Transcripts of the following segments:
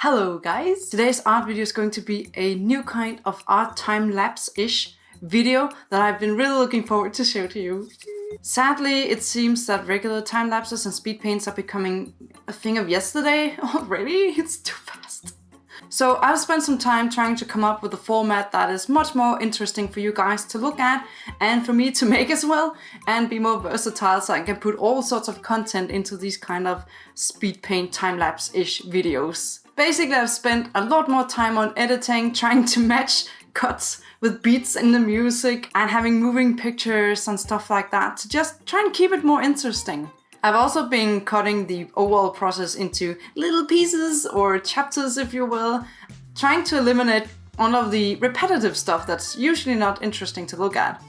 Hello guys! Today's art video is going to be a new kind of art time-lapse-ish video that I've been really looking forward to show to you. Sadly, it seems that regular time lapses and speed paints are becoming a thing of yesterday already. It's too fast. So I've spent some time trying to come up with a format that is much more interesting for you guys to look at and for me to make as well, and be more versatile so I can put all sorts of content into these kind of speed paint time-lapse-ish videos. Basically, I've spent a lot more time on editing, trying to match cuts with beats in the music and having moving pictures and stuff like that to just try and keep it more interesting. I've also been cutting the overall process into little pieces or chapters, if you will, trying to eliminate all of the repetitive stuff that's usually not interesting to look at.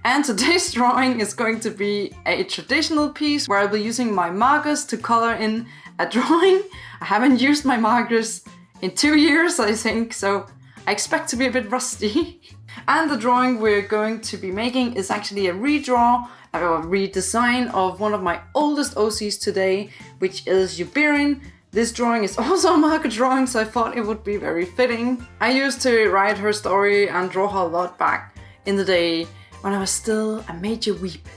And today's drawing is going to be a traditional piece where I'll be using my markers to color in a drawing. I haven't used my markers in 2 years, I think, so I expect to be a bit rusty. And the drawing we're going to be making is actually a redraw or redesign of one of my oldest OCs today, which is Yobirin. This drawing is also a marker drawing, so I thought it would be very fitting. I used to write her story and draw her a lot back in the day when I was still a major weep.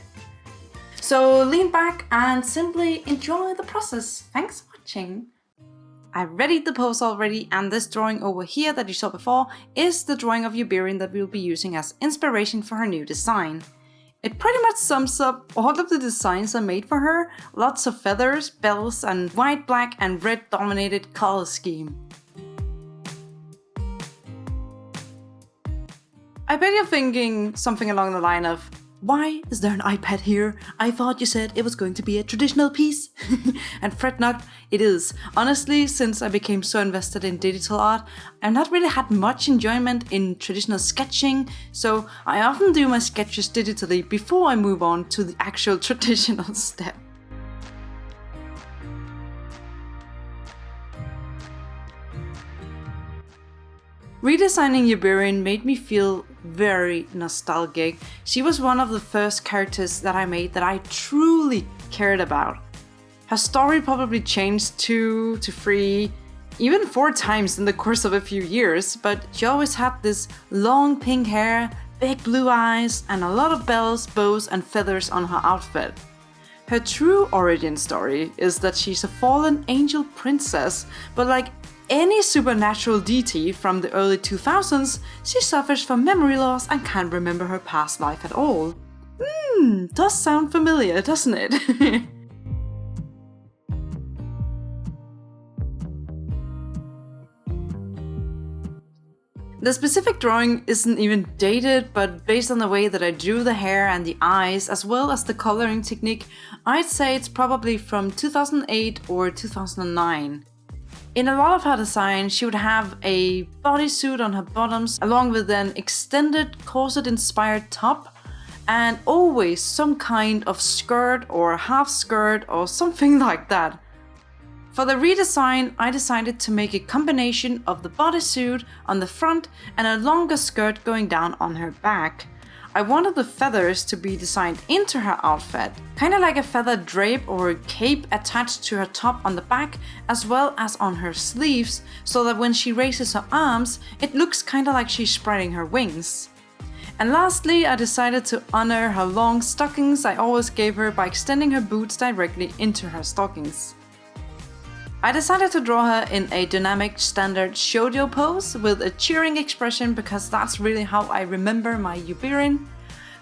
So lean back and simply enjoy the process. Thanks for watching. I readied the pose already, and this drawing over here that you saw before is the drawing of Yobirin that we'll be using as inspiration for her new design. It pretty much sums up all of the designs I made for her. Lots of feathers, bells, and white, black, and red dominated color scheme. I bet you're thinking something along the line of, why is there an iPad here? I thought you said it was going to be a traditional piece. And fret not, it is. Honestly, since I became so invested in digital art, I've not really had much enjoyment in traditional sketching, so I often do my sketches digitally before I move on to the actual traditional step. Redesigning Yobirin made me feel very nostalgic. She was one of the first characters that I made that I truly cared about. Her story probably changed 2 to 3, even 4 times in the course of a few years, but she always had this long pink hair, big blue eyes, and a lot of bells, bows, and feathers on her outfit. Her true origin story is that she's a fallen angel princess, but like any supernatural deity from the early 2000s, she suffers from memory loss and can't remember her past life at all. Does sound familiar, doesn't it? The specific drawing isn't even dated, but based on the way that I drew the hair and the eyes, as well as the coloring technique, I'd say it's probably from 2008 or 2009. In a lot of her designs, she would have a bodysuit on her bottoms, along with an extended corset-inspired top, and always some kind of skirt or half skirt or something like that. For the redesign, I decided to make a combination of the bodysuit on the front and a longer skirt going down on her back. I wanted the feathers to be designed into her outfit, kind of like a feather drape or a cape attached to her top on the back as well as on her sleeves, so that when she raises her arms, it looks kind of like she's spreading her wings. And lastly, I decided to honor her long stockings I always gave her by extending her boots directly into her stockings. I decided to draw her in a dynamic standard shoujo pose with a cheering expression because that's really how I remember my Yobirin.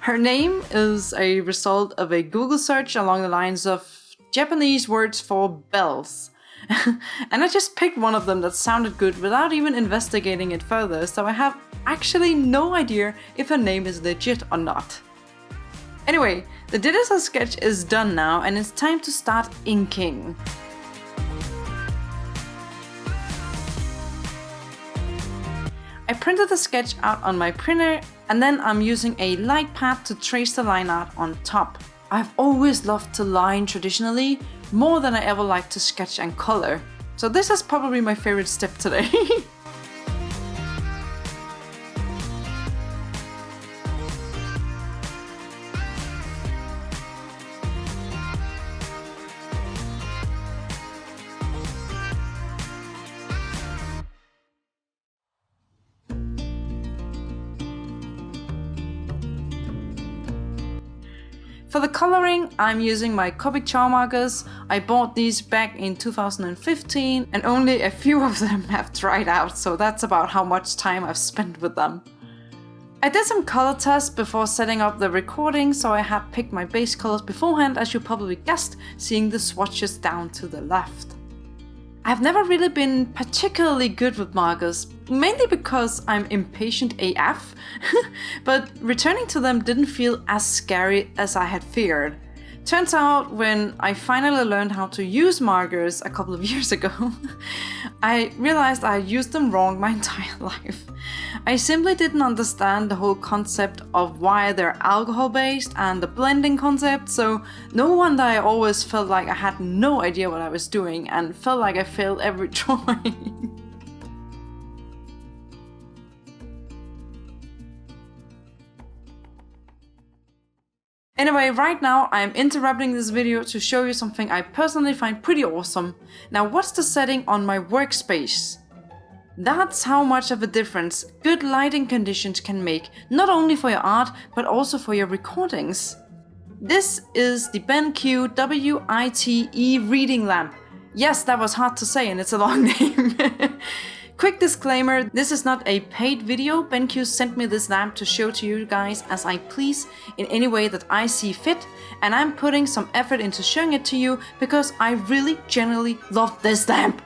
Her name is a result of a Google search along the lines of Japanese words for bells. And I just picked one of them that sounded good without even investigating it further, so I have actually no idea if her name is legit or not. Anyway, the digital sketch is done now and it's time to start inking. I printed the sketch out on my printer, and then I'm using a light pad to trace the line art on top. I've always loved to line traditionally, more than I ever liked to sketch and color. So this is probably my favorite step today. For the coloring, I'm using my Copic Char markers. I bought these back in 2015 and only a few of them have dried out, so that's about how much time I've spent with them. I did some color tests before setting up the recording, so I had picked my base colors beforehand, as you probably guessed, seeing the swatches down to the left. I've never really been particularly good with markers, mainly because I'm impatient AF, but returning to them didn't feel as scary as I had feared. Turns out, when I finally learned how to use markers a couple of years ago, I realized I used them wrong my entire life. I simply didn't understand the whole concept of why they're alcohol-based and the blending concept, so no wonder I always felt like I had no idea what I was doing and felt like I failed every drawing. Anyway, right now I'm interrupting this video to show you something I personally find pretty awesome. Now, what's the setting on my workspace? That's how much of a difference good lighting conditions can make, not only for your art, but also for your recordings. This is the BenQ WiT reading lamp. Yes, that was hard to say and it's a long name. Quick disclaimer, this is not a paid video. BenQ sent me this lamp to show to you guys as I please in any way that I see fit, and I'm putting some effort into showing it to you because I really genuinely love this lamp.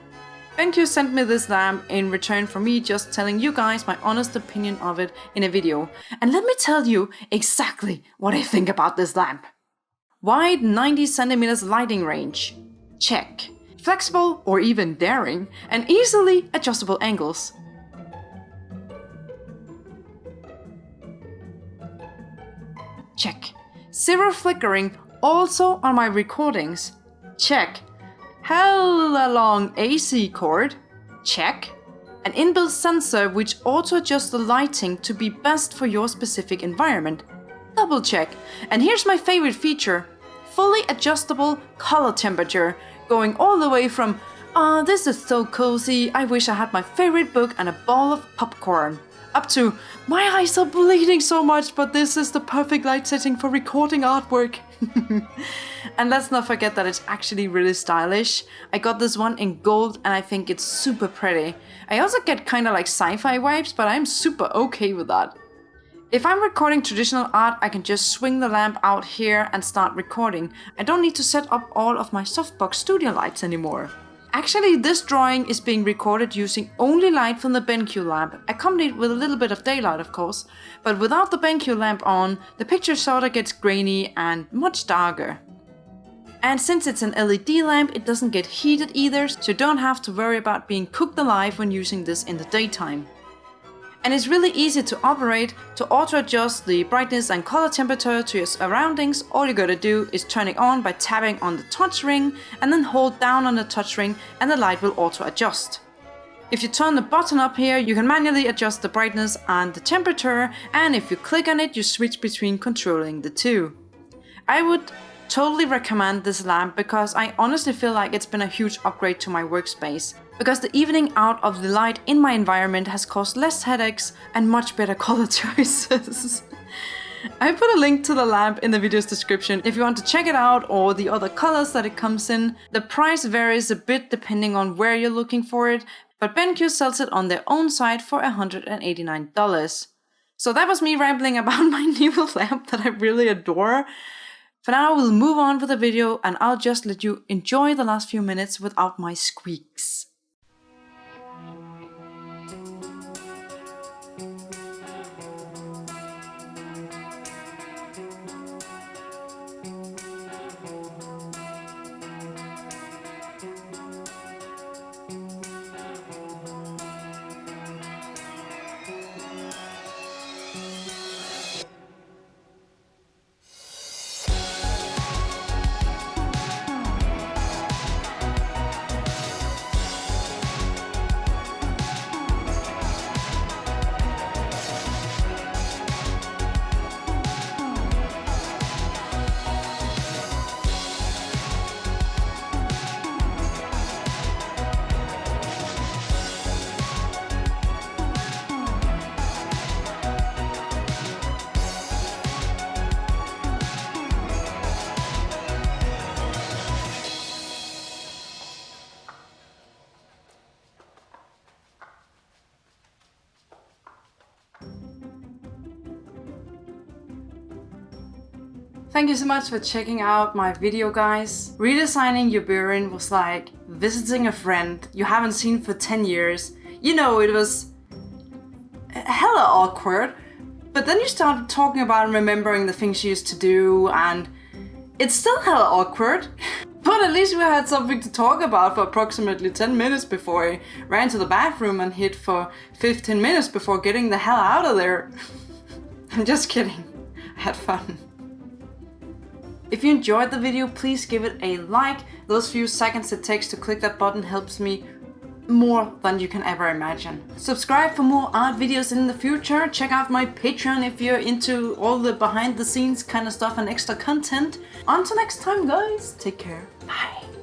BenQ sent me this lamp in return for me just telling you guys my honest opinion of it in a video. And let me tell you exactly what I think about this lamp. Wide 90 centimeters lighting range. Check. Flexible or even daring, and easily adjustable angles. Check. Zero flickering also on my recordings. Check. Hella long AC cord. Check. An inbuilt sensor which auto adjusts the lighting to be best for your specific environment. Double check. And here's my favorite feature. Fully adjustable color temperature, going all the way from, this is so cozy, I wish I had my favorite book and a ball of popcorn, up to, my eyes are bleeding so much, but this is the perfect light setting for recording artwork. And let's not forget that it's actually really stylish. I got this one in gold and I think it's super pretty. I also get kinda like sci-fi vibes, but I'm super okay with that. If I'm recording traditional art, I can just swing the lamp out here and start recording. I don't need to set up all of my softbox studio lights anymore. Actually, this drawing is being recorded using only light from the BenQ lamp, accompanied with a little bit of daylight of course, but without the BenQ lamp on, the picture sorta gets grainy and much darker. And since it's an LED lamp, it doesn't get heated either, so you don't have to worry about being cooked alive when using this in the daytime. And it's really easy to operate. To auto adjust the brightness and color temperature to your surroundings, all you gotta do is turn it on by tapping on the touch ring and then hold down on the touch ring and the light will auto adjust. If you turn the button up here, you can manually adjust the brightness and the temperature, and if you click on it, you switch between controlling the two. I would totally recommend this lamp because I honestly feel like it's been a huge upgrade to my workspace. Because the evening out of the light in my environment has caused less headaches and much better color choices. I put a link to the lamp in the video's description if you want to check it out or the other colors that it comes in. The price varies a bit depending on where you're looking for it, but BenQ sells it on their own site for $189. So that was me rambling about my new lamp that I really adore. For now, we'll move on with the video and I'll just let you enjoy the last few minutes without my squeaks. Thank you so much for checking out my video, guys. Redesigning Yobirin was like visiting a friend you haven't seen for 10 years. You know, it was hella awkward, but then you started talking about and remembering the things you used to do, and it's still hella awkward. But at least we had something to talk about for approximately 10 minutes before I ran to the bathroom and hid for 15 minutes before getting the hell out of there. I'm just kidding. I had fun. If you enjoyed the video, please give it a like. Those few seconds it takes to click that button helps me more than you can ever imagine. Subscribe for more art videos in the future. Check out my Patreon if you're into all the behind the scenes kind of stuff and extra content. Until next time, guys, take care. Bye.